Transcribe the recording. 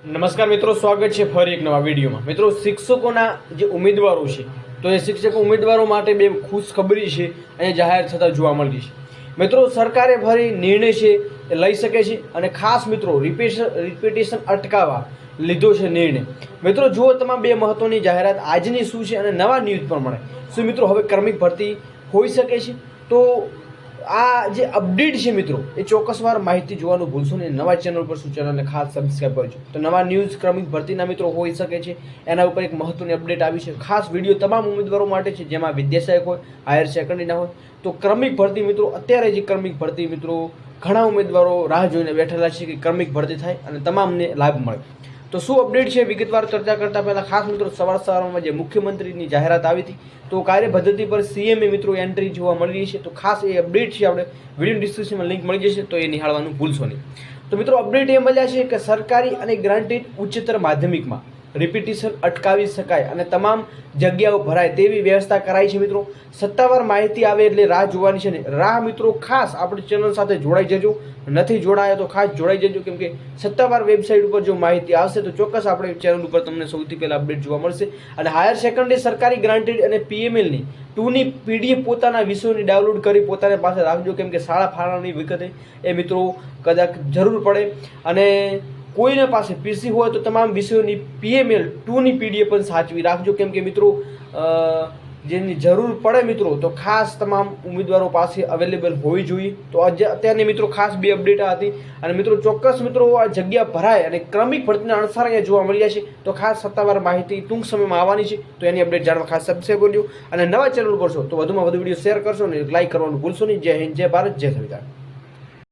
નમસ્કાર મિત્રો, સ્વાગત છે ફરી એક નવા વિડીયોમાં। મિત્રો, શિક્ષકોના જે ઉમેદવારો છે તો એ શિક્ષકો ઉમેદવારો માટે બે ખુશખબરી છે અહીંયા જાહેર થતા જોવા મળી છે। મિત્રો, સરકારે ફરી નિર્ણય છે એ લઈ શકે છે અને ખાસ મિત્રો રિપીટેશન અટકાવવા લીધો છે નિર્ણય। મિત્રો, જુઓ તમામ બે મહત્વની જાહેરાત આજની શું છે અને નવા ન્યૂઝ પ્રમાણે શું મિત્રો હવે ક્રમિક ભરતી હોઈ શકે છે। તો આ જે અપડેટ છે મિત્રો એ ચોક્કસવાર માહિતી જોવાનું ભૂલશો નહીં। નવા ચેનલ પર શું ચેનલને ખાસ સબસ્ક્રાઈબ કરજો। તો નવા ન્યૂઝ ક્રમિક ભરતીના મિત્રો હોઈ શકે છે, એના ઉપર એક મહત્વની અપડેટ આવી છે। ખાસ વિડીયો તમામ ઉમેદવારો માટે છે જેમાં વિદ્યાસહાયક હોય, હાયર સેકન્ડરીના હોય। તો ક્રમિક ભરતી મિત્રો, અત્યારે જે ક્રમિક ભરતી મિત્રો ઘણા ઉમેદવારો રાહ જોઈને બેઠેલા છે કે ક્રમિક ભરતી થાય અને તમામને લાભ મળે। તો શું અપડેટ છે વિગતવાર ચર્ચા કરતા પહેલા ખાસ મિત્રો સવારમાં જે મુખ્યમંત્રીની જાહેરાત આવી હતી તો કાર્ય પદ્ધતિ પર સીએમએ મિત્રો એન્ટ્રી જોવા મળી રહી છે। તો ખાસ એ અપડેટ છે, આપણે વિડીયો ડિસ્ક્રિપ્શનમાં લિંક મળી જશે તો એ નિહાળવાનું ભૂલશો નહીં। તો મિત્રો, અપડેટ એ મળ્યા છે કે સરકારી અને ગ્રાન્ટેડ ઉચ્ચતર માધ્યમિકમાં રિપીટેશન અટકાવી શકાય અને તમામ જગ્યાઓ ભરાય તેવી વ્યવસ્થા કરાઈ છે। મિત્રો, સત્તાવાર માહિતી આવે એટલે રાહ જોવાની છે ને રાહ મિત્રો ખાસ આપણી ચેનલ સાથે જોડાઈ જજો। નથી જોડાયા તો ખાસ જોડાઈ જજો, કેમ કે સત્તાવાર વેબસાઇટ ઉપર જો માહિતી આવશે તો ચોક્કસ આપણે ચેનલ ઉપર તમને સૌથી પહેલાં અપડેટ જોવા મળશે। અને હાયર સેકન્ડરી સરકારી ગ્રાન્ટેડ અને પીએમએલની 2ની પીડીએફ પોતાના વિષયોની ડાઉનલોડ કરી પોતાની પાસે રાખજો, કેમ કે શાળા ફાળવણી વિગતે એ મિત્રો કદાચ જરૂર પડે। અને કોઈને પાસે પીસી હોય તો તમામ વિષયોની પીએમએલ 2ની પીડીએફ પણ સાચવી રાખજો, કેમ કે મિત્રો જેની જરૂર પડે મિત્રો તો ખાસ તમામ ઉમેદવારો પાસે અવેલેબલ હોવી જોઈએ। તો અત્યારની મિત્રો ખાસ બે અપડેટ હતી અને મિત્રો ચોક્કસ મિત્રો આ જગ્યા ભરાય અને ક્રમિક ભરતીના અણસાર અહીંયા જોવા મળી જાય છે। તો ખાસ સત્તાવાર માહિતી ટૂંક સમયમાં આવવાની છે, તો એની અપડેટ જાણવા ખાસ સબસ્ક્રાઈબ કરજો અને નવા ચેનલ પર છો તો વધુમાં વધુ વિડીયો શેર કરશો અને લાઈક કરવાનું ભૂલશો નહીં। જય હિન્દ, જય ભારત, જય સંવિધાન।